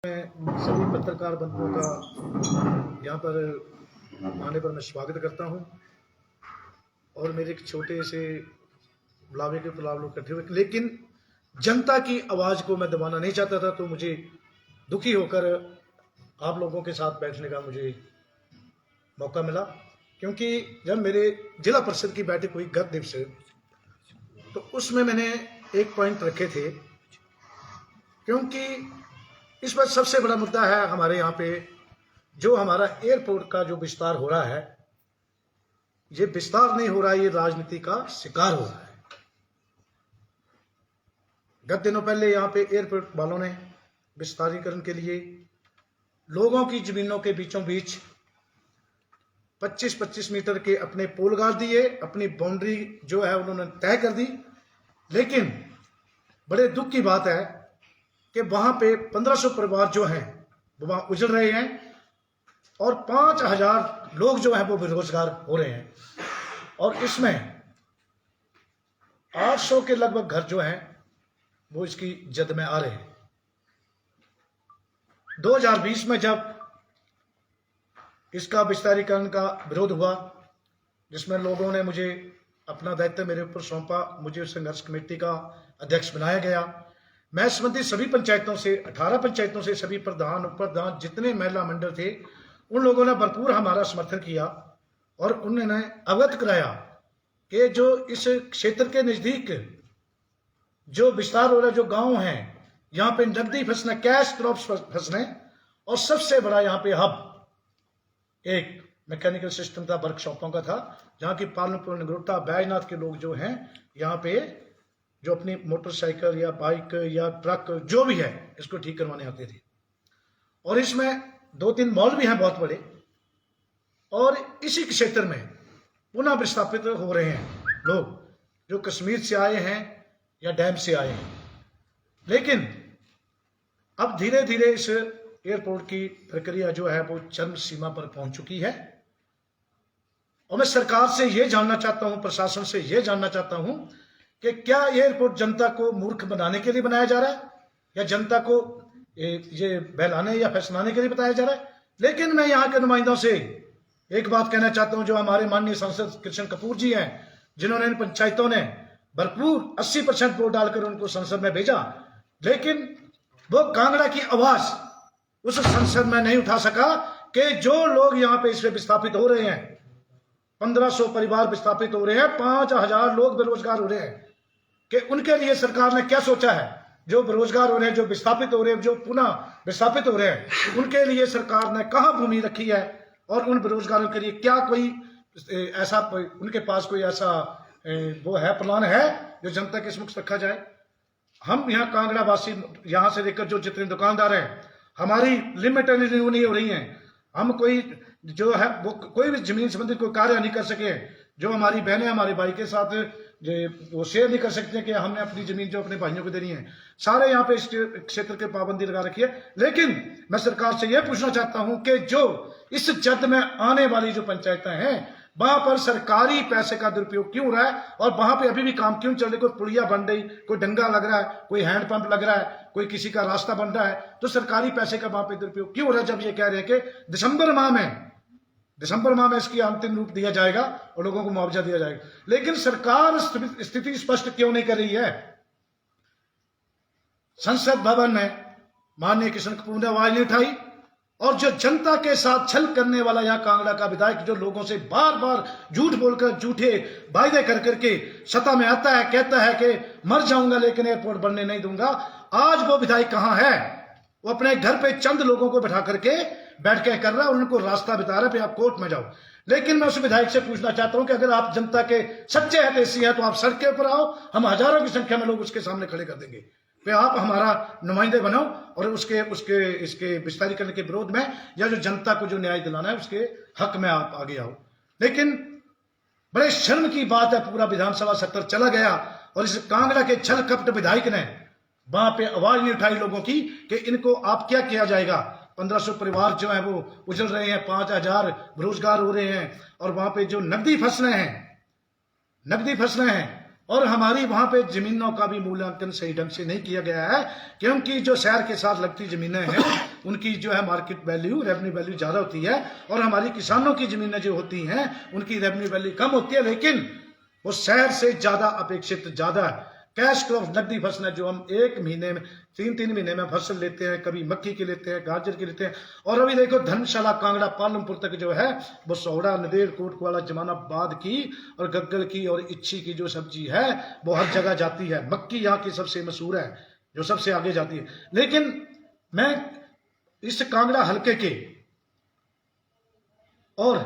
मैं सभी पत्रकार बंधुओं का यहाँ पर आने पर मैं स्वागत करता हूँ। और मेरे एक छोटे से बुलावे के पुलाव लोग इकट्ठे हुए, लेकिन जनता की आवाज़ को मैं दबाना नहीं चाहता था, तो मुझे दुखी होकर आप लोगों के साथ बैठने का मुझे मौका मिला। क्योंकि जब मेरे जिला परिषद की बैठक हुई गत दिवस, तो उसमें मैंने एक पॉइंट रखे थे, क्योंकि इस पर सबसे बड़ा मुद्दा है हमारे यहाँ पे जो हमारा एयरपोर्ट का जो विस्तार हो रहा है, ये विस्तार नहीं हो रहा है, ये राजनीति का शिकार हो रहा है। गत दिनों पहले यहाँ पे एयरपोर्ट वालों ने विस्तारीकरण के लिए लोगों की जमीनों के बीचों बीच 25-25 मीटर के अपने पोल गाड़ दिए, अपनी बाउंड्री जो है उन्होंने तय कर दी। लेकिन बड़े दुख की बात है कि वहां पे 1500 परिवार जो हैं वो वहां उजड़ रहे हैं और 5000 लोग जो हैं वो बेरोजगार हो रहे हैं। और इसमें 800 के लगभग घर जो हैं वो इसकी जद में आ रहे हैं। 2020 में जब इसका विस्तारीकरण का विरोध हुआ, जिसमें लोगों ने मुझे अपना दायित्व मेरे ऊपर सौंपा, मुझे संघर्ष कमेटी का अध्यक्ष बनाया गया। मैं संबंधित सभी पंचायतों से 18 पंचायतों से सभी प्रधान उप प्रधान जितने महिला मंडल थे उन लोगों ने भरपूर हमारा समर्थन किया और उन्होंने अवगत कराया कि जो इस क्षेत्र के नजदीक जो विस्तार हो रहा है, जो गांव हैं, यहाँ पे नकदी फसलें, कैश क्रॉप्स फसलें, और सबसे बड़ा यहाँ पे हब एक मैकेनिकल सिस्टम था, वर्कशॉपों का था, जहाँ की पालनपुर, नगरोटा, बैजनाथ के लोग जो हैं यहाँ पे जो अपनी मोटरसाइकिल या बाइक या ट्रक जो भी है इसको ठीक करवाने आते थे। और इसमें 2-3 मॉल भी हैं बहुत बड़े, और इसी क्षेत्र में पुनः विस्थापित हो रहे हैं लोग जो कश्मीर से आए हैं या डैम से आए हैं। लेकिन अब धीरे धीरे इस एयरपोर्ट की प्रक्रिया जो है वो चरम सीमा पर पहुंच चुकी है। और मैं सरकार से यह जानना चाहता हूं, प्रशासन से यह जानना चाहता हूं कि क्या एयरपोर्ट जनता को मूर्ख बनाने के लिए बनाया जा रहा है या जनता को ये बहलाने या फैसलाने के लिए बताया जा रहा है। लेकिन मैं यहाँ के नुमाइंदों से एक बात कहना चाहता हूं, जो हमारे माननीय सांसद कृष्ण कपूर जी हैं, जिन्होंने इन पंचायतों ने भरपूर 80% वोट डालकर उनको संसद में भेजा, लेकिन वो कांगड़ा की आवाज उस संसद में नहीं उठा सका कि जो लोग यहाँ पे इसमें विस्थापित हो रहे हैं, 1500 परिवार विस्थापित हो रहे हैं, 5000 लोग बेरोजगार हो रहे हैं, कि उनके लिए सरकार ने क्या सोचा है। जो बेरोजगार हो रहे हैं, जो विस्थापित हो रहे हैं, जो पुनः विस्थापित हो रहे हैं, उनके लिए सरकार ने कहां भूमि रखी है और उन बेरोजगारों के लिए क्या कोई ऐसा उनके पास कोई ऐसा वो है, प्लान है जो जनता के सम्मुख रखा जाए। हम यहाँ कांगड़ा वासी, यहाँ से लेकर जो जितने दुकानदार हैं, हमारी लिमिट रिन्यू नहीं हो रही है। हम कोई जो है वो कोई भी जमीन संबंधित कोई कार्य नहीं कर सके। जो हमारी बहनें हमारे भाई के साथ वो शेयर नहीं कर सकते कि हमने अपनी जमीन जो अपने भाइयों को देनी है। सारे यहाँ पे इस क्षेत्र के पाबंदी लगा रखी है। लेकिन मैं सरकार से यह पूछना चाहता हूं कि जो इस जद में आने वाली जो पंचायतें हैं, वहां पर सरकारी पैसे का दुरुपयोग क्यों हो रहा है और वहां पे अभी भी काम क्यों चल रही। कोई पुलिया बन रही, कोई डंगा लग रहा है, कोई हैंडपंप लग रहा है, कोई किसी का रास्ता बन रहा है, तो सरकारी पैसे का वहां पे दुरुपयोग क्यों हो रहा है। जब ये कह रहे हैं कि दिसंबर माह में इसकी अंतिम रूप दिया जाएगा और लोगों को मुआवजा दिया जाएगा, लेकिन सरकार स्थिति स्पष्ट क्यों नहीं कर रही है। संसद भवन में माननीय कृष्ण कपूर ने आवाज नहीं उठाई, और जो जनता के साथ छल करने वाला यहाँ कांगड़ा का विधायक, जो लोगों से बार बार झूठ बोलकर झूठे वायदे कर करके सत्ता में आता है, कहता है कि मर जाऊंगा लेकिन एयरपोर्ट बनने नहीं दूंगा। आज वो विधायक कहां है। वो अपने घर पे चंद लोगों को बैठा करके बैठ के कर रहा है और उनको रास्ता बता रहा है कि आप कोर्ट में जाओ। लेकिन मैं उस विधायक से पूछना चाहता हूं कि अगर आप जनता के सच्चे हितैषी हैं तो आप सड़क के ऊपर आओ, हम हजारों की संख्या में लोग उसके सामने खड़े कर देंगे, फिर आप हमारा नुमाइंदे बनाओ और इसके विस्तारीकरण के विरोध में या जो जनता को जो न्याय दिलाना है उसके हक में आप आगे आओ। लेकिन बड़े शर्म की बात है, पूरा विधानसभा सत्र चला गया और इस कांगड़ा के छल कपट विधायक ने वहां पे आवाज नहीं उठाई लोगों की कि इनको आप क्या किया जाएगा। 1500 परिवार जो है वो उजड़ रहे हैं, 5000 बेरोजगार हो रहे हैं, और वहां पे जो नकदी फसलें हैं और हमारी वहां पे जमीनों का भी मूल्यांकन सही ढंग से नहीं किया गया है, क्योंकि जो शहर के साथ लगती जमीनें हैं उनकी जो है मार्केट वैल्यू, रेवेन्यू वैल्यू ज्यादा होती है, और हमारी किसानों की जमीनें जो होती हैं उनकी रेवेन्यू वैल्यू कम होती है, लेकिन वो शहर से ज्यादा अपेक्षित ज्यादा है। कैश क्रॉप, नकदी फसलें जो हम एक महीने में 3-3 महीने में फसल लेते हैं, कभी मक्की की लेते हैं, गाजर की लेते हैं, और अभी देखो धर्मशाला, कांगड़ा, पालमपुर तक जो है वो सौड़ा, नदेड़, कोटकवाला, जमानाबाद की और गग्गल की और इच्छी की जो सब्जी है वो हर जगह जाती है। मक्की यहाँ की सबसे मशहूर है, जो सबसे आगे जाती है। लेकिन मैं इस कांगड़ा हलके के और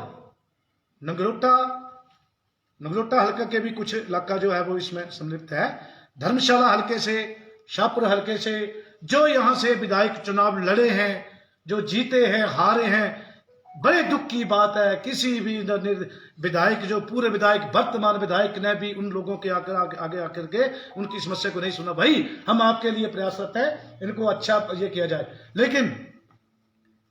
नगरोटा हल्का के भी कुछ इलाका जो है वो इसमें सम्मिलित है। धर्मशाला हल्के से, शाहपुर हल्के से जो यहां से विधायक चुनाव लड़े हैं, जो जीते हैं, हारे हैं, बड़े दुख की बात है किसी भी विधायक, जो पूरे विधायक, वर्तमान विधायक ने भी उन लोगों के आगे आकर के उनकी समस्या को नहीं सुना। भाई हम आपके लिए प्रयासरत है, इनको अच्छा ये किया जाए। लेकिन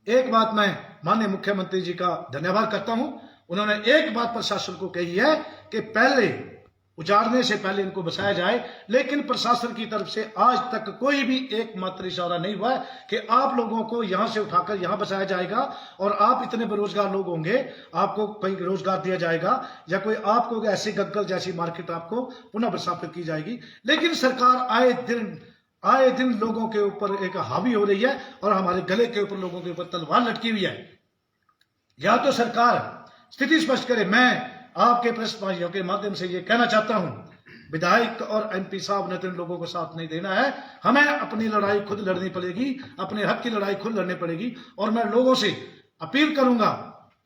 एक बात मैं माननीय मुख्यमंत्री जी का धन्यवाद करता हूं, उन्होंने एक बात प्रशासन को कही है कि पहले उजाड़ने से पहले इनको बसाया जाए, लेकिन प्रशासन की तरफ से आज तक कोई भी एकमात्र इशारा नहीं हुआ है कि आप लोगों को यहां से उठाकर यहां बसाया जाएगा और आप इतने बेरोजगार लोग होंगे, आपको कहीं रोजगार दिया जाएगा या कोई आपको ऐसी गग्गल जैसी मार्केट आपको पुनः प्रस्थापित की जाएगी। लेकिन सरकार आए दिन लोगों के ऊपर एक हावी हो रही है और हमारे गले के ऊपर लोगों के ऊपर तलवार लटकी हुई है। या तो सरकार स्थिति स्पष्ट करे। मैं आपके प्रेस भाइयों के माध्यम से ये कहना चाहता हूं, विधायक और एमपी साहब ने तो इन लोगों को साथ नहीं देना है, हमें अपनी लड़ाई खुद लड़नी पड़ेगी, अपने हक की लड़ाई खुद लड़नी पड़ेगी। और मैं लोगों से अपील करूंगा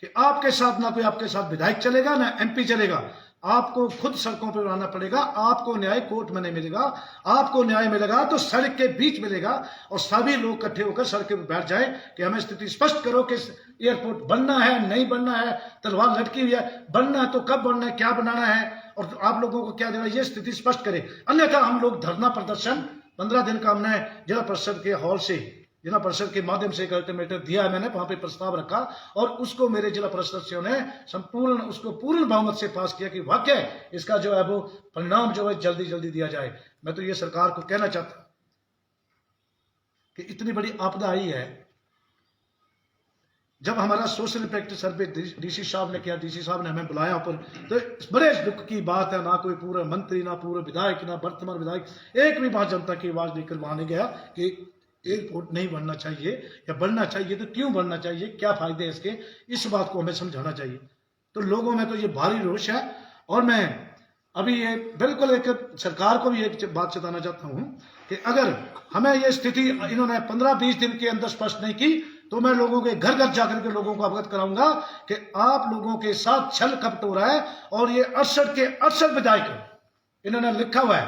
कि आपके साथ ना कोई आपके साथ विधायक चलेगा ना एमपी चलेगा, आपको खुद सड़कों पर आना पड़ेगा। आपको न्याय कोर्ट में नहीं मिलेगा, आपको न्याय मिलेगा तो सड़क के बीच मिलेगा, और सभी लोग इकट्ठे होकर सड़क पर बैठ जाए कि हमें स्थिति स्पष्ट करो कि एयरपोर्ट बनना है नहीं बनना है, तलवार लटकी हुई है, बनना है तो कब बनना है, क्या बनाना है और आप लोगों को क्या देना है, ये स्थिति स्पष्ट करे। अन्यथा हम लोग धरना प्रदर्शन 15 दिन का हमने जिला परिषद के हॉल से, जिला परिषद के माध्यम से एक अल्टीमेटम दिया है, मैंने वहां पे प्रस्ताव रखा और उसको मेरे जिला परिषद सदस्यों ने उसको पूर्ण बहुमत से पास किया कि वाकई इसका जो है वो परिणाम जो है जल्दी जल्दी दिया जाए। मैं तो ये सरकार को कहना चाहता कि इतनी बड़ी आपदा आई है, जब हमारा सोशल इम्पैक्ट सर्वे डीसी साहब ने किया, डीसी साहब ने हमें बुलाया ऊपर, तो बड़े दुख की बात है, ना कोई पूरा मंत्री, ना पूरा विधायक, ना वर्तमान विधायक, एक भी बात जनता की आवाज लेकर वहां नहीं गया कि एयरपोर्ट नहीं बनना चाहिए या बनना चाहिए तो क्यों बनना चाहिए, क्या फायदे हैं इसके, इस बात को हमें समझाना चाहिए। तो लोगों में तो ये भारी रोष है। और मैं अभी ये बिल्कुल एक सरकार को भी एक बात बताना चाहता हूं कि अगर हमें ये स्थिति इन्होंने 15-20 दिन के अंदर स्पष्ट नहीं की तो मैं लोगों के घर घर जाकर के लोगों को अवगत कराऊंगा कि आप लोगों के साथ छल कपट हो रहा है। और ये 68 के 68 विधायक इन्होंने लिखा हुआ है,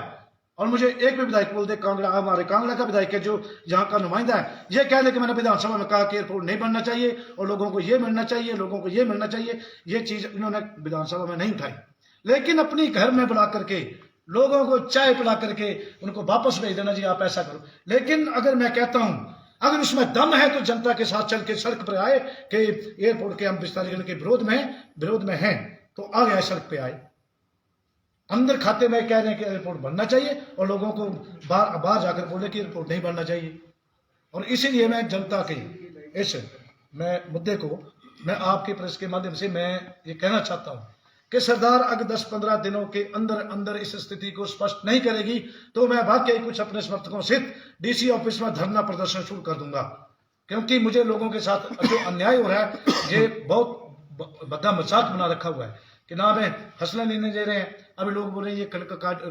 और मुझे एक भी विधायक बोल दे, कांगड़ा, हमारे कांगड़ा का विधायक है जो यहाँ का नुमाइंदा है, ये कह दे कि मैंने विधानसभा में कहा कि एयरपोर्ट नहीं बनना चाहिए और लोगों को ये मिलना चाहिए, लोगों को ये मिलना चाहिए, ये चीज इन्होंने विधानसभा में नहीं उठाई। लेकिन अपनी घर में बुला करके लोगों को चाय पिला करके उनको वापस भेज देना, जी आप ऐसा करो। लेकिन अगर मैं कहता हूं अगर उसमें दम है तो जनता के साथ चल के सड़क पर आए कि एयरपोर्ट के हम विस्तारीकरण के विरोध में हैं तो आ गया सड़क पे आए, अंदर खाते में कह रहे हैं कि एयरपोर्ट बनना चाहिए और लोगों को बाहर जाकर बोले कि एयरपोर्ट नहीं बनना चाहिए। और इसीलिए मैं जनता के इस मुद्दे को मैं आपके प्रेस के माध्यम से मैं ये कहना चाहता हूं कि सरदार अगर 10-15 दिनों के अंदर अंदर इस स्थिति को स्पष्ट नहीं करेगी तो मैं वाकई कुछ अपने समर्थकों सहित डीसी ऑफिस में धरना प्रदर्शन शुरू कर दूंगा, क्योंकि मुझे लोगों के साथ जो अन्याय हो रहा है ये बहुत बड़ा मजाक बना रखा हुआ है कि ना हमें फसलें लेने दे रहे हैं, अभी लोग बोल रहे हैं ये कणक काट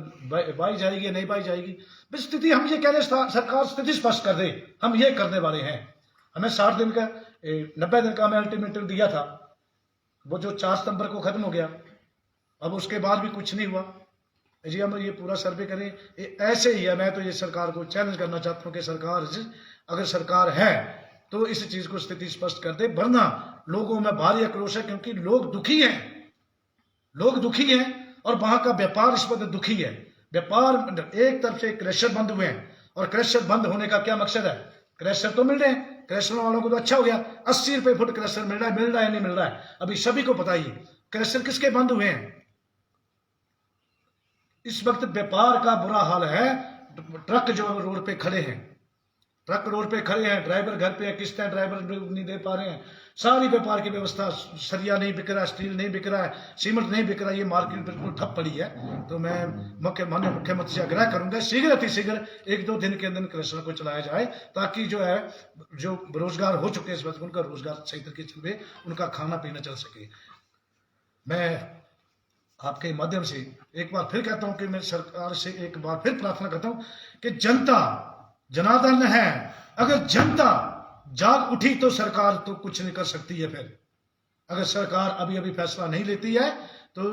बाई जाएगी नहीं बाई जाएगी। स्थिति हम ये कह रहे हैं सरकार स्थिति स्पष्ट कर दे, हम ये करने वाले हैं। हमें 60 दिन का 90 दिन का हमें अल्टीमेटम दिया था, वो जो 4 सितंबर को खत्म हो गया, अब उसके बाद भी कुछ नहीं हुआ। जी हम ये पूरा सर्वे करें, ऐसे ही है। मैं तो ये सरकार को चैलेंज करना चाहता हूँ कि सरकार अगर सरकार है तो इस चीज को स्थिति स्पष्ट कर दे, वरना लोगों में भारी आक्रोश है, क्योंकि लोग दुखी हैं और वहां का व्यापार इस वक्त दुखी है। व्यापार एक तरफ से क्रैशर बंद हुए हैं, और क्रैशर बंद होने का क्या मकसद है, क्रैशर तो मिल रहे हैं, क्रैशर वालों को तो अच्छा हो गया, 80 रुपए फुट क्रैशर मिल रहा है नहीं मिल रहा है, अभी सभी को पता ही। क्रैशर किसके बंद हुए हैं, इस वक्त व्यापार का बुरा हाल है। ट्रक जो रोड पे खड़े हैं, ट्रक रोड पे खड़े हैं, ड्राइवर घर पे है, किस्तें ड्राइवर नहीं दे पा रहे हैं, सारी व्यापार की व्यवस्था, सरिया नहीं बिक रहा है, स्टील नहीं बिक रहा है, सीमेंट नहीं बिक रहा है, ये मार्केट बिल्कुल ठप पड़ी है। तो मैं माननीय मुख्यमंत्री से आग्रह करूंगा शीघ्र अतिशीघ्र 1-2 दिन के अंदर क्रशर को चलाया जाए, ताकि जो है जो बेरोजगार हो चुके हैं इस वक्त उनका रोजगार सही तरीके से चले, उनका खाना पीना चल सके। मैं आपके माध्यम से एक बार फिर कहता हूं कि मैं सरकार से एक बार फिर प्रार्थना करता हूं कि जनता जनार्दन है, अगर जनता जाग उठी तो सरकार तो कुछ नहीं कर सकती है। फिर अगर सरकार अभी अभी फैसला नहीं लेती है तो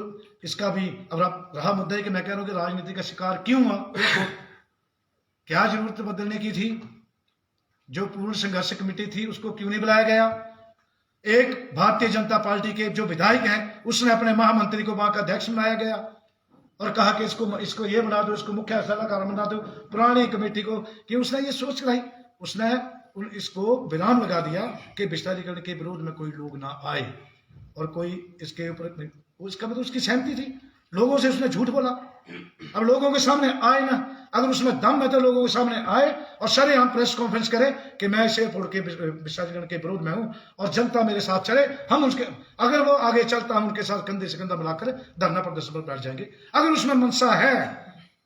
इसका भी अब रहा मुद्दा है कि मैं कह रहा हूं कि राजनीति का शिकार क्यों हुआ, क्या जरूरत बदलने की थी, जो पूर्ण संघर्ष कमेटी थी उसको क्यों नहीं बुलाया गया। एक भारतीय जनता पार्टी के जो विधायक हैं उसने अपने महामंत्री को वहां का अध्यक्ष बनाया गया और कहा कि इसको ये बना दो, इसको मुख्य सलाहकार बना दो, पुरानी कमेटी को, कि उसने ये सोच लाई, उसने इसको विराम लगा दिया कि विस्तारीकरण के विरोध में कोई लोग ना आए और कोई इसके ऊपर, उसका मतलब उसकी सहमति थी, लोगों से उसने झूठ बोला। अब लोगों के सामने आए ना, अगर उसमें दम है तो लोगों के सामने आए और सरेआम प्रेस कॉन्फ्रेंस करे कि मैं इस एयरपोर्ट के विस्तारीकरण के विरोध में हूं और जनता मेरे साथ चले, हम उसके, अगर वो आगे चलता हम उनके साथ कंधे से कंधा मिलाकर धरना प्रदर्शन पर बैठ जाएंगे। अगर उसमें मनसा है,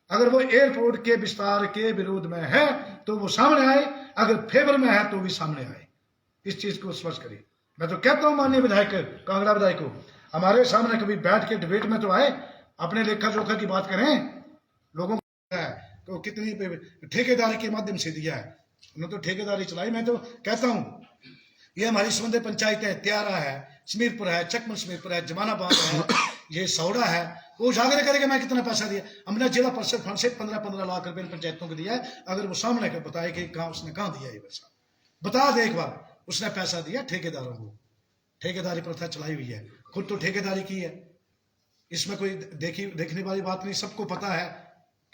अगर वो एयरपोर्ट के विस्तार के विरोध में है तो वो सामने आए, अगर फेवर में है तो भी सामने आए, इस चीज को स्पष्ट करिए। मैं तो कहता हूं माननीय विधायक कांगड़ा विधायक को, हमारे सामने कभी बैठ के डिबेट में तो आए, अपने लेखा जोखा की बात करें। लोगों को तो कितनी ठेकेदारी के माध्यम से दिया है, उन्होंने तो ठेकेदारी चलाई। मैं तो कहता हूं ये हमारी संबंधित पंचायतें, त्यारा है, समीरपुर है, चकमन समीरपुर है, जमानाबाद है, ये सौड़ा है, वो उजागर करेगा मैं कितना पैसा दिया। हमने जिला परिषद फंड से 15-15 लाख रुपए पंचायतों को दिया है, अगर वो सामने का बताए कि कहां उसने कहां दिया ये पैसा, बता दे एक बार उसने पैसा दिया ठेकेदारों को। ठेकेदारी प्रथा चलाई हुई है, खुद तो ठेकेदारी की है, इसमें कोई देखने वाली बात नहीं। सबको पता है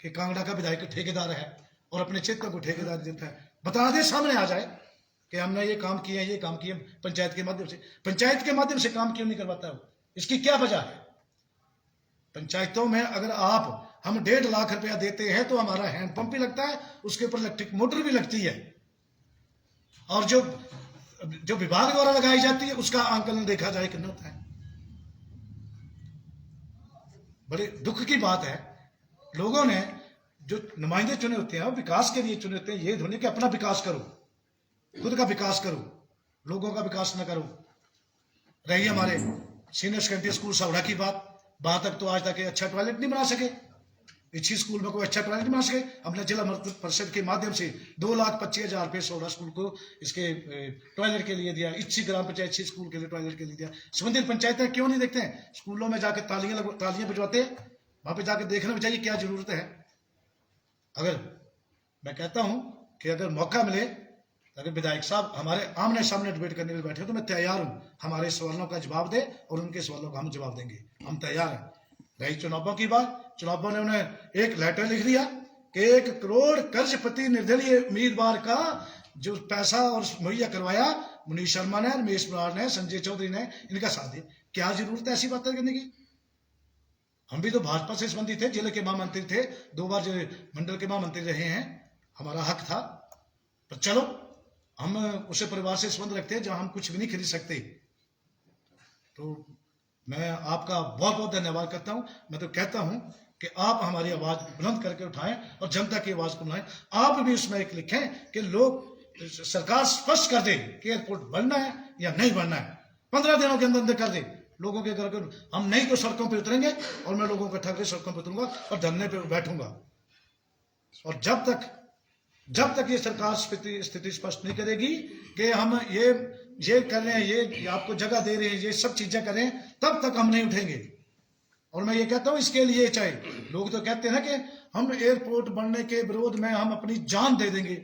कि कांगड़ा का विधायक ठेकेदार है और अपने क्षेत्र को ठेकेदार देता है, बता दे, सामने आ जाए कि हमने ये काम किया, ये काम किया पंचायत के माध्यम से। पंचायत के माध्यम से काम क्यों नहीं करवाता है, इसकी क्या वजह है। पंचायतों में अगर हम 1.5 लाख रुपया देते हैं तो हमारा हैंडपंप भी लगता है, उसके ऊपर इलेक्ट्रिक मोटर भी लगती है, और जो विभाग द्वारा लगाई जाती है उसका आंकलन देखा जाए कितना होता है। बड़े दुख की बात है, लोगों ने जो नुमाइंदे चुने होते हैं वो विकास के लिए चुने होते हैं, ये धोने के अपना विकास करो, खुद का विकास करो, लोगों का विकास न करो। रही हमारे सीनियर सेकेंडरी स्कूल सौड़ा की बात, वहां तक तो आज तक अच्छा टॉयलेट नहीं बना सके, इसी स्कूल में कोई अच्छा टॉयलेट नहीं बना सके। हमने जिला परिषद के माध्यम से 2,25,000 रुपये सौड़ा स्कूल को इसके टॉयलेट के लिए दिया, इसी ग्राम पंचायत इसी स्कूल के लिए टॉयलेट के लिए दिया। संबंधित पंचायतें क्यों नहीं देखते हैं, स्कूलों में जाकर तालियां बजवाते हैं, वहां पे जाकर देखना भी चाहिए क्या जरूरत है। अगर मैं कहता हूं कि अगर मौका मिले, अगर विधायक साहब हमारे आमने सामने डिबेट करने में बैठे तो मैं तैयार हूं, हमारे सवालों का जवाब दे और उनके सवालों का हम जवाब देंगे, हम तैयार हैं। रही चुनावों की बात, चुनावों ने उन्हें एक लेटर लिख दिया कि 1 करोड़ कर्जपति निर्दलीय उम्मीदवार का जो पैसा और मुहैया करवाया मनीष शर्मा ने, रमेश बराड़ ने, संजय चौधरी ने, इनका साथ दिया। क्या जरूरत है ऐसी बातें करने की। हम भी तो भाजपा से संबंधित थे, जिले के महामंत्री थे, 2 बार मंडल के महामंत्री रहे हैं, हमारा हक था, पर चलो हम उसे परिवार से संबंध रखते हैं जहां हम कुछ भी नहीं खरीद सकते। तो मैं आपका बहुत बहुत धन्यवाद करता हूं। मैं तो कहता हूं कि आप हमारी आवाज बुलंद करके उठाएं और जनता की आवाज को बुलाएं। आप भी उसमें एक लिखें कि लोग, सरकार स्पष्ट कर दे कि एयरपोर्ट बनना है या नहीं बनना है, 15 दिनों के अंदर अंदर कर दे। लोगों के घर, हम नहीं तो सड़कों पे उतरेंगे और मैं लोगों को ठग के सड़कों पे उतरूंगा और धरने पे बैठूंगा। और जब तक ये सरकार स्थिति स्पष्ट नहीं करेगी कि हम ये कर रहे हैं, ये आपको जगह दे रहे हैं, ये सब चीजें कर रहे हैं, तब तक हम नहीं उठेंगे। और मैं ये कहता हूं इसके लिए, चाहे लोग तो कहते हैं कि हम एयरपोर्ट बनने के विरोध में हम अपनी जान दे देंगे।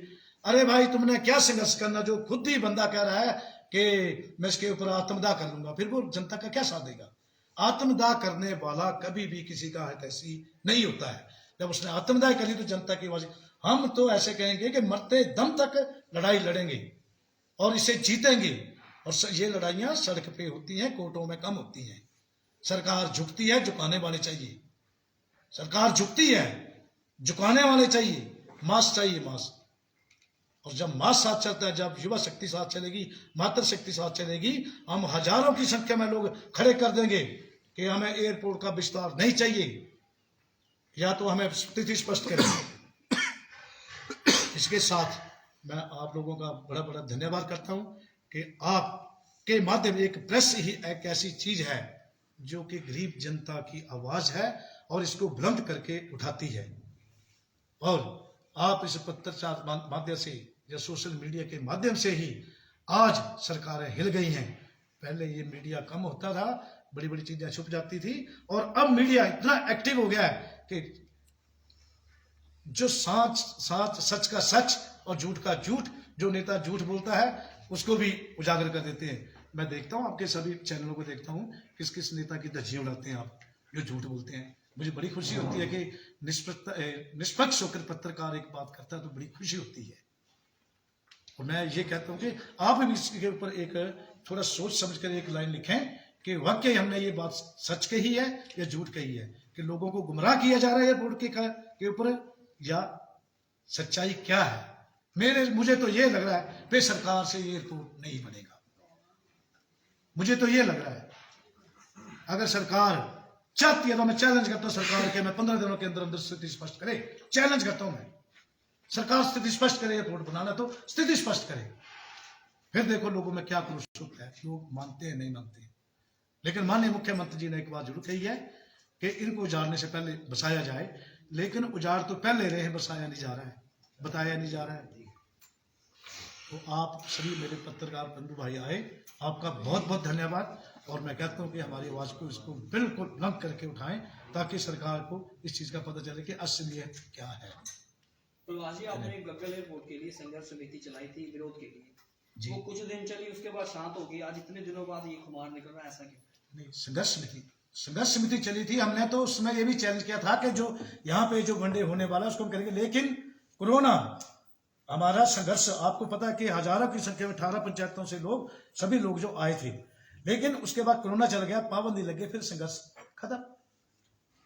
अरे भाई, तुमने क्या संघर्ष करना, जो खुद ही बंदा कह रहा है कि मैं इसके ऊपर आत्मदाह कर लूंगा, फिर वो जनता का क्या साथ देगा। आत्मदाह करने वाला कभी भी किसी का हितैषी नहीं होता है। जब उसने आत्मदाह करी तो जनता की आवाज, हम तो ऐसे कहेंगे कि मरते दम तक लड़ाई लड़ेंगे और इसे जीतेंगे। और ये लड़ाइयां सड़क पे होती हैं, कोर्टों में कम होती हैं। सरकार झुकती है, झुकाने वाले चाहिए। सरकार झुकती है, झुकाने वाले चाहिए, मास चाहिए, मास। और जब मास साथ चलता है, जब युवा शक्ति साथ चलेगी, मातृशक्ति साथ चलेगी, हम हजारों की संख्या में लोग खड़े कर देंगे कि हमें एयरपोर्ट का विस्तार नहीं चाहिए, या तो हमें स्थिति स्पष्ट करें। इसके साथ मैं आप लोगों का बड़ा बड़ा धन्यवाद करता हूं कि आपके माध्यम, एक प्रेस ही एक ऐसी चीज है जो कि गरीब जनता की आवाज है और इसको बुलंद करके उठाती है। और आप इस पत्रचार माध्यम से या सोशल मीडिया के माध्यम से ही आज सरकारें हिल गई हैं। पहले ये मीडिया कम होता था, बड़ी बड़ी चीजें छुप जाती थी, और अब मीडिया इतना एक्टिव हो गया है कि जो सच का सच और झूठ का झूठ, जो नेता झूठ बोलता है उसको भी उजागर कर देते हैं। मैं देखता हूं, आपके सभी चैनलों को देखता हूं, किस किस नेता की धज्जियां उड़ाते हैं आप, जो झूठ बोलते हैं। मुझे बड़ी खुशी होती है कि निष्पक्ष होकर पत्रकार एक बात करता है तो बड़ी खुशी होती है। और मैं ये कहता हूं कि आप भी इसके ऊपर एक थोड़ा सोच समझ कर एक लाइन लिखें कि वाकई हमने ये बात सच कही है या झूठ कही है, कि लोगों को गुमराह किया जा रहा है एयरपोर्ट के ऊपर, या सच्चाई क्या है। मुझे तो ये लग रहा है कि सरकार से एयरपोर्ट नहीं बनेगा। मुझे तो ये लग रहा है, अगर सरकार चाहती है तो मैं चैलेंज करता हूं सरकार के, मैं 15 दिनों के अंदर अंदर स्थिति स्पष्ट करे, चैलेंज करता हूं मैं। सरकार स्थिति स्पष्ट करे, एयरपोर्ट बनाना तो स्थिति स्पष्ट करे, फिर देखो लोगों में क्या क्रोध होता है, लोग मानते हैं नहीं मानते। लेकिन माननीय मुख्यमंत्री जी ने एक बात जरूर कही है कि इनको उजाड़ने से पहले बसाया जाए, लेकिन उजाड़ तो पहले रहे हैं, बसाया नहीं जा रहा है, बताया नहीं जा रहा है। तो आप सभी मेरे पत्रकार बंधु भाई आए, आपका बहुत बहुत धन्यवाद। और मैं कहता हूं कि हमारी आवाज को इसको बिल्कुल बुलंद करके उठाएं, ताकि सरकार को इस चीज का पता चले कि असलियत क्या है। प्रवासी, आपने गग्गल एयरपोर्ट के लिए संघर्ष समिति चलाई थी विरोध के लिए, वो कुछ दिन चली, उसके बाद शांत हो गई, आज इतने दिनों बाद ये खुमार निकल रहा है, ऐसा क्यों? नहीं, संघर्ष समिति चली थी। हमने तो उसमें ये भी चैलेंज किया था कि जो यहाँ पे जो वनडे होने वाला है उसको हम करेंगे, लेकिन कोरोना हमारा संघर्ष, आपको पता है कि हजारों की संख्या में 18 पंचायतों से लोग, सभी लोग जो आए थे, लेकिन उसके बाद कोरोना चल गया, पाबंदी लग गई, फिर संघर्ष खत्म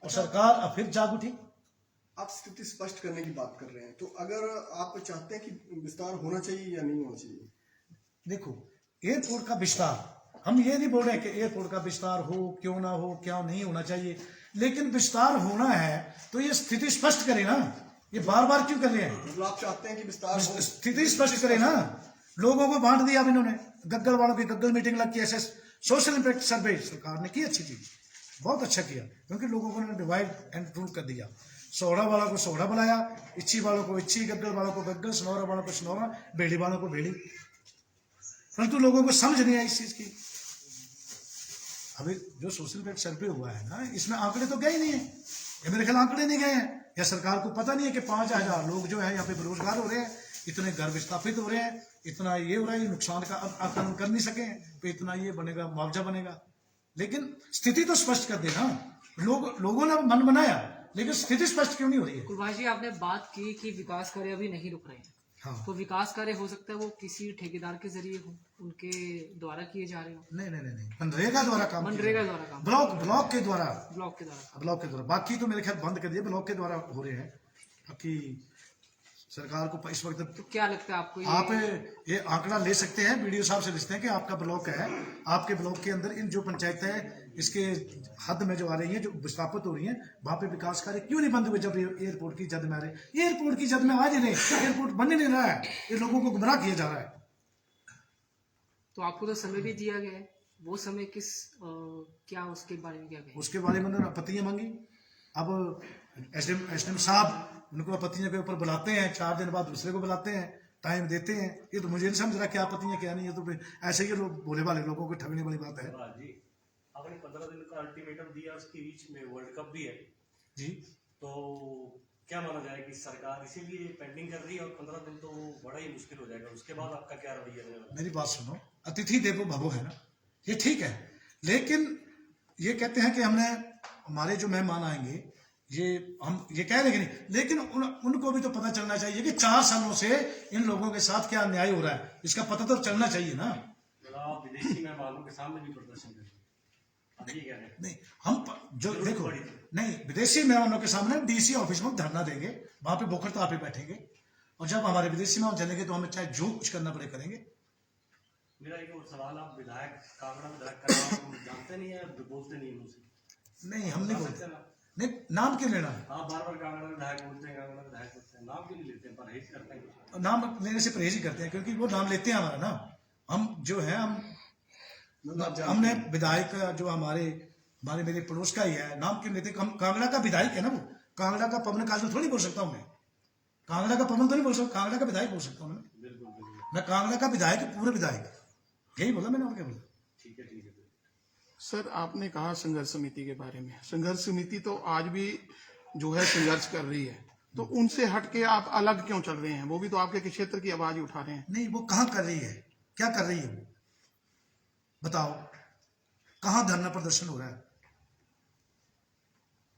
और सरकार फिर जाग उठी। आप स्थिति स्पष्ट करने की बात कर रहे हैं, तो अगर आप चाहते हैं कि विस्तार होना चाहिए या नहीं होना चाहिए? देखो, एयरपोर्ट का विस्तार, हम ये नहीं बोल रहे कि एयरपोर्ट का विस्तार हो, क्यों ना हो, क्या नहीं होना चाहिए, लेकिन विस्तार होना है तो ये स्थिति स्पष्ट करे ना। ये बार बार क्यों कर रहे हैं? मतलब आप चाहते हैं कि विस्तार हो, स्थिति स्पष्ट करे ना। लोगों को बांट दिया अब इन्होंने, गग्गल वालों की गग्गल मीटिंग लग के, सोशल इंपैक्ट सर्वे सरकार ने की, अच्छी चीज, बहुत अच्छा किया, क्योंकि लोगों को डिवाइड एंड रूल कर दिया। सोहरा वालों को सोहरा बनाया, इच्छी वालों को इच्छी, गग्गल वालों को गग्गल, सनौरा वालों को सनौरा, बेड़ी वालों को बेड़ी। परंतु लोगों को समझ नहीं आई इस चीज की। अभी जो सोशल इंपैक्ट सर्वे हुआ है ना, इसमें आंकड़े तो गए ही नहीं है, ये मेरे ख्याल आंकड़े नहीं गए हैं, या सरकार को पता नहीं है कि 5000 लोग जो है यहाँ पे बेरोजगार हो रहे हैं, इतने घर विस्थापित हो रहे हैं, इतना ये हो रहा है, नुकसान का आकलन कर नहीं सके, तो इतना ये बनेगा, मुआवजा बनेगा। लेकिन स्थिति तो स्पष्ट कर देना। लोगों ने मन बनाया, लेकिन स्थिति स्पष्ट क्यों नहीं हो रही है? कुलभाई जी, आपने बात की कि विकास कार्य अभी नहीं रुक रहे हैं। हाँ। तो विकास कार्य हो सकता है वो किसी ठेकेदार के जरिए हो, उनके द्वारा किए जा रहे हो? नहीं, मनरेगा द्वारा काम, मनरेगा द्वारा काम, ब्लॉक के द्वारा, ब्लॉक के द्वारा। बाकी तो मेरे ख्याल बंद कर दिए, ब्लॉक के द्वारा हो रहे हैं। बाकी सरकार को इस वक्त, तो क्या लगता है आपको, आप ये आंकड़ा ले सकते हैं, वीडियो साहब से लिखते हैं कि आपका ब्लॉक है, आपके ब्लॉक के अंदर इन जो पंचायतें हैं इसके हद में जो आ रही हैं, जो विस्थापित हो रही हैं, वहां पे विकास कार्य क्यों नहीं बंद हुए? जब एयरपोर्ट की जद में आ रहे, एयरपोर्ट की जद में आ नहीं रहे, एयरपोर्ट बन नहीं रहा है, ये लोगों को गुमराह किया जा रहा है। तो आपको तो समय भी दिया गया है, वो समय क्या उसके बारे में क्या कहें? उसके बारे में उन्होंने आपत्तियां मांगी। अब एसडीएम साहब उनको आपत्तियों के ऊपर बुलाते हैं, 4 दिन बाद दूसरे को बुलाते हैं, टाइम देते हैं। ये तो मुझे नहीं समझ रहा क्या आपत्तियां क्या नहीं, ये तो ऐसे ही लोग भोले वाले लोगों को ठगने वाली बात है। आपने 15 दिन का अल्टीमेटम दिया, उसके बीच में वर्ल्ड कप भी है जी, तो क्या माना जाए कि सरकार इसीलिए पेंडिंग कर रही है, और 15 दिन तो बड़ा ही मुश्किल हो जाएगा, उसके बाद आपका क्या रवैया रहेगा? मेरी बात सुनो, अतिथि देवो भवो है ना, ये ठीक है, लेकिन ये कहते हैं कि हमने, हमारे जो मेहमान आएंगे, ये हम ये कह रहे नहीं, लेकिन उनको भी तो पता चलना चाहिए कि 4 सालों से इन लोगों के साथ क्या अन्याय हो रहा है, इसका पता तो चलना चाहिए ना। आप विदेशी मेहमानों के सामने भी प्रदर्शन करेंगे? आप ये कह रहे हैं? नहीं, हम जो जरूरत देखो, पड़ी तो। नहीं, विदेशी मेहमानों के सामने डीसी ऑफिस में धरना देंगे, वहां पे बोखरता पे बैठेंगे, और जब हमारे विदेशी मेहमान चलेंगे तो हमें चाहे जो कुछ करना पड़े करेंगे। मेरा एक और सवाल, आप विधायक कांगड़ा विधायक का नाम जानते नहीं है, बोलते नहीं है मुझसे? नहीं, हम नहीं बता बोलते। सकते हैं ना? नहीं, नाम क्यों लेना है? आप बार बार कांगड़ा विधायक बोलते हैं, कांगड़ा विधायक बोलते हैं, नाम क्यों नहीं लेते हैं? परहेज करते हैं कुछ? नाम लेने से परहेज ही करते हैं, क्योंकि वो नाम लेते हैं हमारा ना। हम जो है, हमने विधायक जो हमारे मेरे पड़ोस का ही है, नाम क्यों लेते? हम कांगड़ा का विधायक है ना, वो कांगड़ा का पवन काजल थोड़ी बोल सकता हूँ मैं, कांगड़ा का पवन तो नहीं बोल सकता, कांगड़ा का विधायक बोल सकता हूँ मैं। बिल्कुल बिल्कुल, मैं कांगड़ा का विधायक, पूरे विधायक, यही बोला मैंने, और क्या बोला? ठीक है ठीक है। सर, आपने कहा संघर्ष समिति के बारे में। संघर्ष समिति तो आज भी जो है संघर्ष कर रही है, तो उनसे हटके आप अलग क्यों चल रहे हैं? वो भी तो आपके क्षेत्र की आवाज ही उठा रहे हैं। नहीं, वो कहाँ कर रही है, क्या कर रही है वो बताओ? कहाँ धरना प्रदर्शन हो रहा है?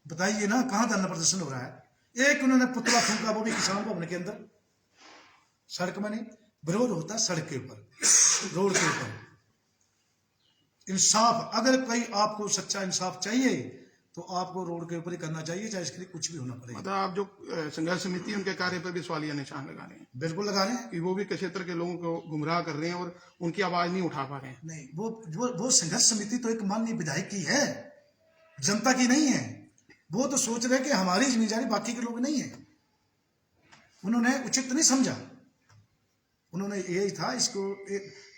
बताइए ना, कहाँ धरना प्रदर्शन हो रहा है? एक उन्होंने पुतला फूंका, वो भी किसान भवन के अंदर, सड़क में नहीं। विरोध होता है सड़क के ऊपर, रोड के ऊपर। इंसाफ, अगर कोई आपको सच्चा इंसाफ चाहिए तो आपको रोड के ऊपर ही करना चाहिए, चाहे इसके लिए कुछ भी होना पड़ेगा। मतलब आप जो संघर्ष समिति उनके कार्य पर भी सवालिया निशान लगा रहे हैं बिल्कुल लगा रहे हैं। कि वो भी क्षेत्र के लोगों को गुमराह कर रहे हैं और उनकी आवाज नहीं उठा पा रहे हैं। नहीं, वो संघर्ष समिति तो एक माननीय विधायक की है, जनता की नहीं है। वो तो सोच रहे कि हमारी जिम्मेदारी, बाकी के लोग नहीं है। उन्होंने उचित नहीं समझा, उन्होंने यही था इसको,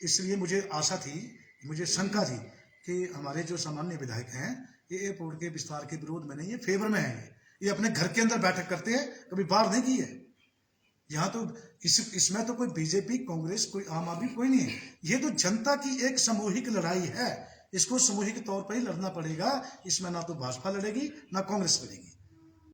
इसलिए मुझे आशा थी, मुझे शंका थी कि हमारे जो सामान्य विधायक हैं ये एयरपोर्ट के विस्तार के विरोध में नहीं है, फेवर में है। ये अपने घर के अंदर बैठक करते हैं, कभी बाहर नहीं की है। यहाँ तो इसमें तो कोई बीजेपी, कांग्रेस, कोई आम आदमी, कोई नहीं है। ये तो जनता की एक सामूहिक लड़ाई है, इसको सामूहिक तौर पर ही लड़ना पड़ेगा। इसमें ना तो भाजपा लड़ेगी, ना कांग्रेस लड़ेगी।